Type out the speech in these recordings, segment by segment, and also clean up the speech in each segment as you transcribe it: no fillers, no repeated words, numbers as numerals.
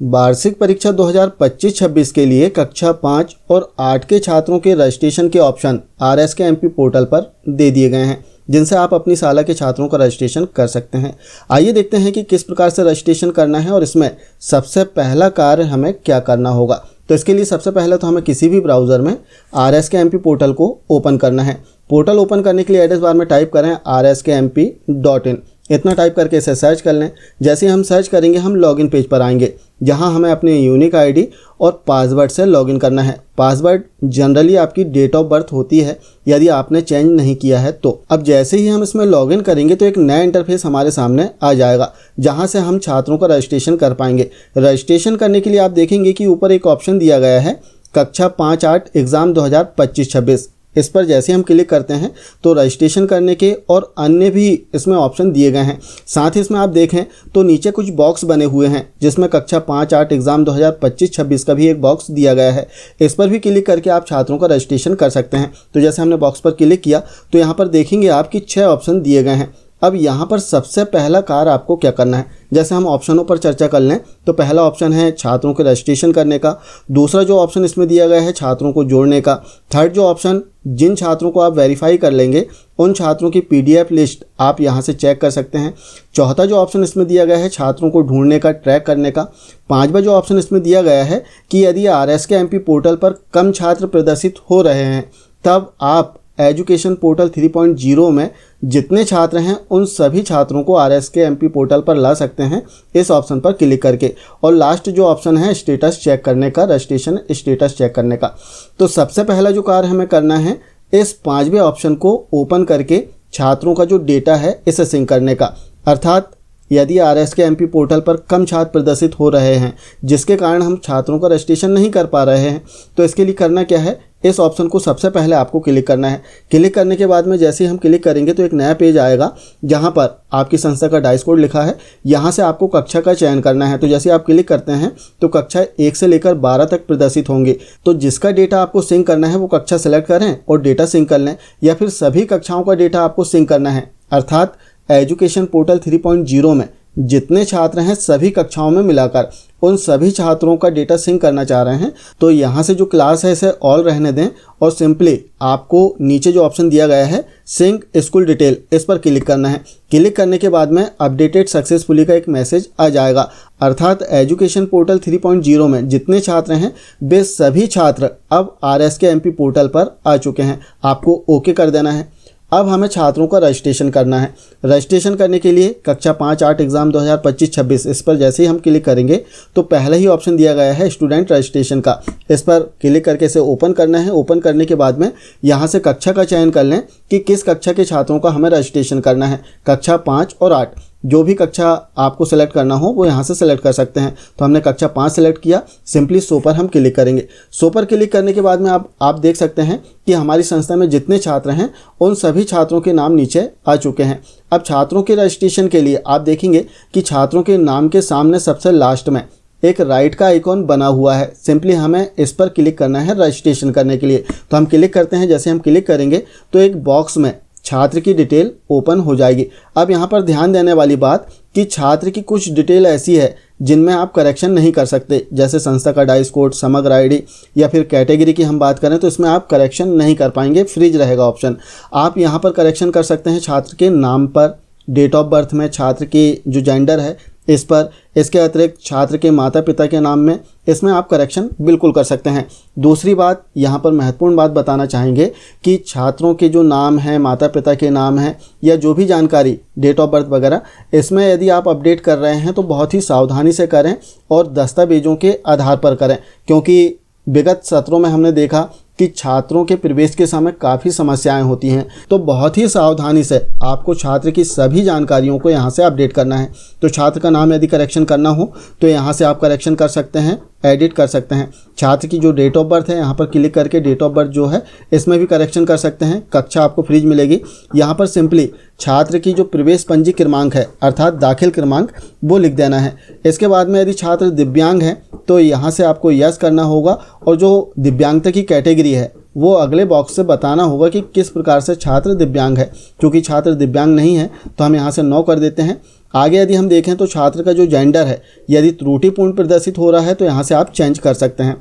वार्षिक परीक्षा 2025-26 के लिए कक्षा 5 और 8 के छात्रों के रजिस्ट्रेशन के ऑप्शन RSKMP पोर्टल पर दे दिए गए हैं, जिनसे आप अपनी शाला के छात्रों का रजिस्ट्रेशन कर सकते हैं। आइए देखते हैं कि किस प्रकार से रजिस्ट्रेशन करना है और इसमें सबसे पहला कार्य हमें क्या करना होगा। तो इसके लिए सबसे पहले तो हमें किसी भी ब्राउज़र में RSKMP पोर्टल को ओपन करना है। पोर्टल ओपन करने के लिए एड्रेस बार में टाइप करें rskmp.in। इतना टाइप करके इसे सर्च कर लें। जैसे ही हम सर्च करेंगे हम लॉगिन पेज पर आएंगे, जहां हमें अपने यूनिक आईडी और पासवर्ड से लॉगिन करना है। पासवर्ड जनरली आपकी डेट ऑफ बर्थ होती है, यदि आपने चेंज नहीं किया है तो। अब जैसे ही हम इसमें लॉगिन करेंगे तो एक नया इंटरफेस हमारे सामने आ जाएगा, जहां से हम छात्रों का रजिस्ट्रेशन कर पाएंगे। रजिस्ट्रेशन करने के लिए आप देखेंगे कि ऊपर एक ऑप्शन दिया गया है कक्षा 5-8 एग्ज़ाम 2025-26। इस पर जैसे हम क्लिक करते हैं तो रजिस्ट्रेशन करने के और अन्य भी इसमें ऑप्शन दिए गए हैं। साथ ही इसमें आप देखें तो नीचे कुछ बॉक्स बने हुए हैं, जिसमें कक्षा 5-8 एग्ज़ाम 2025-26 का भी एक बॉक्स दिया गया है। इस पर भी क्लिक करके आप छात्रों का रजिस्ट्रेशन कर सकते हैं। तो जैसे हमने बॉक्स पर क्लिक किया तो यहाँ पर देखेंगे आपकी 6 ऑप्शन दिए गए हैं। अब यहाँ पर सबसे पहला कार्य आपको क्या करना है, जैसे हम ऑप्शनों पर चर्चा कर लें तो पहला ऑप्शन है छात्रों के रजिस्ट्रेशन करने का। दूसरा जो ऑप्शन इसमें दिया गया है छात्रों को जोड़ने का। थर्ड जो ऑप्शन, जिन छात्रों को आप वेरीफाई कर लेंगे उन छात्रों की PDF लिस्ट आप यहाँ से चेक कर सकते हैं। चौथा जो ऑप्शन इसमें दिया गया है छात्रों को ढूंढने का, ट्रैक करने का। पांचवा जो ऑप्शन इसमें दिया गया है कि यदि RSKMP पोर्टल पर कम छात्र प्रदर्शित हो रहे हैं तब आप एजुकेशन पोर्टल 3.0 में जितने छात्र हैं उन सभी छात्रों को RSKMP पोर्टल पर ला सकते हैं इस ऑप्शन पर क्लिक करके। और लास्ट जो ऑप्शन है स्टेटस चेक करने का, रजिस्ट्रेशन स्टेटस चेक करने का। तो सबसे पहला जो कार्य हमें करना है इस 5वें ऑप्शन को ओपन करके छात्रों का जो डेटा है इसे सिंक करने का। अर्थात यदि RSKMP पोर्टल पर कम छात्र प्रदर्शित हो रहे हैं जिसके कारण हम छात्रों का रजिस्ट्रेशन नहीं कर पा रहे हैं, तो इसके लिए करना क्या है, इस ऑप्शन को सबसे पहले आपको क्लिक करना है। क्लिक करने के बाद में जैसे ही हम क्लिक करेंगे तो एक नया पेज आएगा जहां पर आपकी संस्था का डाइस कोड लिखा है। यहां से आपको कक्षा का चयन करना है। तो जैसे आप क्लिक करते हैं तो कक्षा 1 से लेकर 12 तक प्रदर्शित होंगे। तो जिसका डेटा आपको सिंक करना है वो कक्षा सेलेक्ट करें और डेटा सिंक कर लें, या फिर सभी कक्षाओं का डेटा आपको सिंक करना है। अर्थात एजुकेशन पोर्टल 3.0 में जितने छात्र हैं सभी कक्षाओं में मिलाकर उन सभी छात्रों का डेटा सिंक करना चाह रहे हैं। तो यहाँ से जो क्लास है इसे ऑल रहने दें और सिंपली आपको नीचे जो ऑप्शन दिया गया है सिंक स्कूल डिटेल, इस पर क्लिक करना है। क्लिक करने के बाद में अपडेटेड सक्सेसफुली का एक मैसेज आ जाएगा। अर्थात एजुकेशन पोर्टल 3.0 में जितने छात्र हैं वे सभी छात्र अब RSKMP पोर्टल पर आ चुके हैं। आपको ओके कर देना है। अब हमें छात्रों का रजिस्ट्रेशन करना है। रजिस्ट्रेशन करने के लिए कक्षा 5-8 एग्ज़ाम 2025-26 इस पर जैसे ही हम क्लिक करेंगे तो पहला ही ऑप्शन दिया गया है स्टूडेंट रजिस्ट्रेशन का। इस पर क्लिक करके इसे ओपन करना है। ओपन करने के बाद में यहाँ से कक्षा का चयन कर लें कि किस कक्षा के छात्रों का हमें रजिस्ट्रेशन करना है। कक्षा 5 और 8 जो भी कक्षा आपको सेलेक्ट करना हो वो यहाँ से सेलेक्ट कर सकते हैं। तो हमने कक्षा 5 सेलेक्ट किया। सिंपली शो पर हम क्लिक करेंगे। शो पर क्लिक करने के बाद में आप देख सकते हैं कि हमारी संस्था में जितने छात्र हैं उन सभी छात्रों के नाम नीचे आ चुके हैं। अब छात्रों के रजिस्ट्रेशन के लिए आप देखेंगे कि छात्रों के नाम के सामने सबसे लास्ट में एक राइट का आइकॉन बना हुआ है। सिंपली हमें इस पर क्लिक करना है रजिस्ट्रेशन करने के लिए। तो हम क्लिक करते हैं। जैसे हम क्लिक करेंगे तो एक बॉक्स में छात्र की डिटेल ओपन हो जाएगी। अब यहाँ पर ध्यान देने वाली बात कि छात्र की कुछ डिटेल ऐसी है जिनमें आप करेक्शन नहीं कर सकते, जैसे संस्था का डाइस कोड, समग्र आईडी या फिर कैटेगरी की हम बात करें तो इसमें आप करेक्शन नहीं कर पाएंगे, फ्रीज रहेगा ऑप्शन। आप यहाँ पर करेक्शन कर सकते हैं छात्र के नाम पर, डेट ऑफ बर्थ में, छात्र की जो जेंडर है इस पर। इसके अतिरिक्त छात्र के माता पिता के नाम में इसमें आप करेक्शन बिल्कुल कर सकते हैं। दूसरी बात यहाँ पर महत्वपूर्ण बात बताना चाहेंगे कि छात्रों के जो नाम हैं, माता पिता के नाम हैं या जो भी जानकारी, डेट ऑफ बर्थ वगैरह, इसमें यदि आप अपडेट कर रहे हैं तो बहुत ही सावधानी से करें और दस्तावेजों के आधार पर करें, क्योंकि विगत सत्रों में हमने देखा कि छात्रों के प्रवेश के समय काफ़ी समस्याएं होती हैं। तो बहुत ही सावधानी से आपको छात्र की सभी जानकारियों को यहाँ से अपडेट करना है। तो छात्र का नाम यदि करेक्शन करना हो तो यहाँ से आप करेक्शन कर सकते हैं, एडिट कर सकते हैं। छात्र की जो डेट ऑफ बर्थ है यहाँ पर क्लिक करके डेट ऑफ बर्थ जो है इसमें भी करेक्शन कर सकते हैं। कक्षा आपको फ्रीज मिलेगी। यहाँ पर सिंपली छात्र की जो प्रवेश पंजी क्रमांक है अर्थात दाखिल क्रमांक वो लिख देना है। इसके बाद में यदि छात्र दिव्यांग है तो यहाँ से आपको यस करना होगा और जो दिव्यांगता की कैटेगरी है वो अगले बॉक्स से बताना होगा कि किस प्रकार से छात्र दिव्यांग है। क्योंकि छात्र दिव्यांग नहीं है तो हम यहाँ से नो कर देते हैं। आगे यदि हम देखें तो छात्र का जो जेंडर है यदि त्रुटिपूर्ण प्रदर्शित हो रहा है तो यहाँ से आप चेंज कर सकते हैं।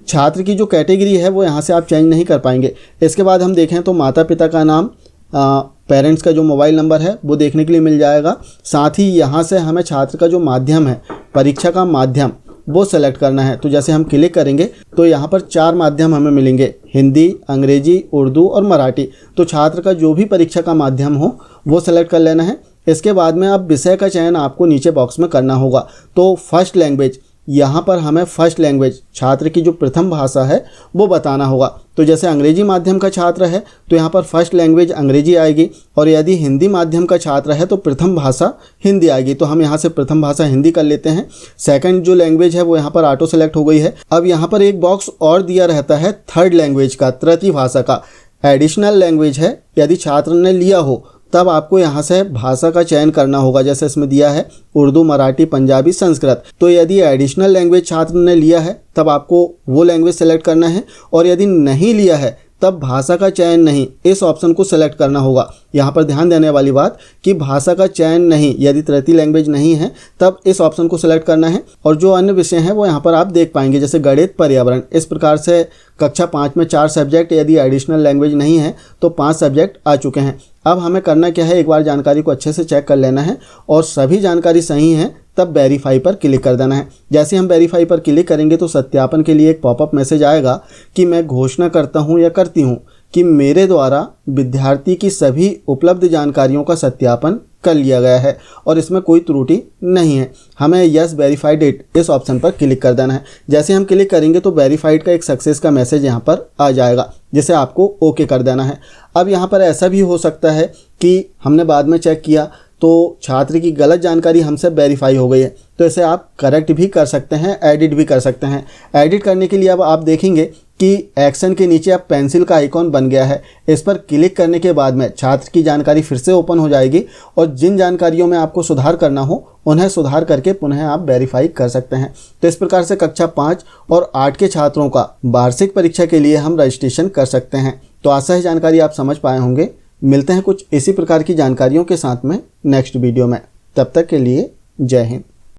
छात्र की जो कैटेगरी है वो यहाँ से आप चेंज नहीं कर पाएंगे। इसके बाद हम देखें तो माता पिता का नाम, पेरेंट्स का जो मोबाइल नंबर है वो देखने के लिए मिल जाएगा। साथ ही यहाँ से हमें छात्र का जो माध्यम है, परीक्षा का माध्यम, वो सेलेक्ट करना है। तो जैसे हम क्लिक करेंगे तो यहाँ पर 4 माध्यम हमें मिलेंगे, हिंदी, अंग्रेजी, उर्दू और मराठी। तो छात्र का जो भी परीक्षा का माध्यम हो वो सेलेक्ट कर लेना है। इसके बाद में अब विषय का चयन आपको नीचे बॉक्स में करना होगा। तो फर्स्ट लैंग्वेज, यहाँ पर हमें फर्स्ट लैंग्वेज, छात्र की जो प्रथम भाषा है वो बताना होगा। तो जैसे अंग्रेजी माध्यम का छात्र है तो यहाँ पर फर्स्ट लैंग्वेज अंग्रेजी आएगी, और यदि हिंदी माध्यम का छात्र है तो प्रथम भाषा हिंदी आएगी। तो हम यहाँ से प्रथम भाषा हिंदी कर लेते हैं। सेकंड जो लैंग्वेज है वो यहाँ पर ऑटो सेलेक्ट हो गई है। अब यहाँ पर एक बॉक्स और दिया रहता है थर्ड लैंग्वेज का, तृतीय भाषा का। एडिशनल लैंग्वेज है, यदि छात्र ने लिया हो तब आपको यहाँ से भाषा का चयन करना होगा। जैसे इसमें दिया है उर्दू, मराठी, पंजाबी, संस्कृत। तो यदि एडिशनल लैंग्वेज छात्र ने लिया है तब आपको वो लैंग्वेज सेलेक्ट करना है, और यदि नहीं लिया है तब भाषा का चयन नहीं, इस ऑप्शन को सेलेक्ट करना होगा। यहाँ पर ध्यान देने वाली बात कि भाषा का चयन नहीं, यदि तृतीय लैंग्वेज नहीं है तब इस ऑप्शन को सेलेक्ट करना है। और जो अन्य विषय हैं वो यहाँ पर आप देख पाएंगे, जैसे गणित, पर्यावरण। इस प्रकार से कक्षा 5 में 4 सब्जेक्ट, यदि एडिशनल लैंग्वेज नहीं है तो 5 सब्जेक्ट आ चुके हैं। अब हमें करना क्या है, एक बार जानकारी को अच्छे से चेक कर लेना है, और सभी जानकारी सही है तब वेरीफाई पर क्लिक कर देना है। जैसे हम वेरीफाई पर क्लिक करेंगे तो सत्यापन के लिए एक पॉपअप मैसेज आएगा कि मैं घोषणा करता हूं या करती हूं कि मेरे द्वारा विद्यार्थी की सभी उपलब्ध जानकारियों का सत्यापन कर लिया गया है और इसमें कोई त्रुटि नहीं है। हमें यस वेरीफाइड इट, इस ऑप्शन पर क्लिक कर देना है। जैसे हम क्लिक करेंगे तो वेरीफाइड का एक सक्सेस का मैसेज यहाँ पर आ जाएगा, जिसे आपको ओके कर देना है। अब यहाँ पर ऐसा भी हो सकता है कि हमने बाद में चेक किया तो छात्र की गलत जानकारी हमसे वेरीफाई हो गई है, तो इसे आप करेक्ट भी कर सकते हैं, एडिट भी कर सकते हैं। एडिट करने के लिए अब आप देखेंगे कि एक्शन के नीचे अब पेंसिल का आइकॉन बन गया है। इस पर क्लिक करने के बाद में छात्र की जानकारी फिर से ओपन हो जाएगी, और जिन जानकारियों में आपको सुधार करना हो उन्हें सुधार करके पुनः आप वेरीफाई कर सकते हैं। तो इस प्रकार से कक्षा 5 और 8 के छात्रों का वार्षिक परीक्षा के लिए हम रजिस्ट्रेशन कर सकते हैं। तो आशा है जानकारी आप समझ पाए होंगे। मिलते हैं कुछ इसी प्रकार की जानकारियों के साथ में नेक्स्ट वीडियो में। तब तक के लिए जय हिंद।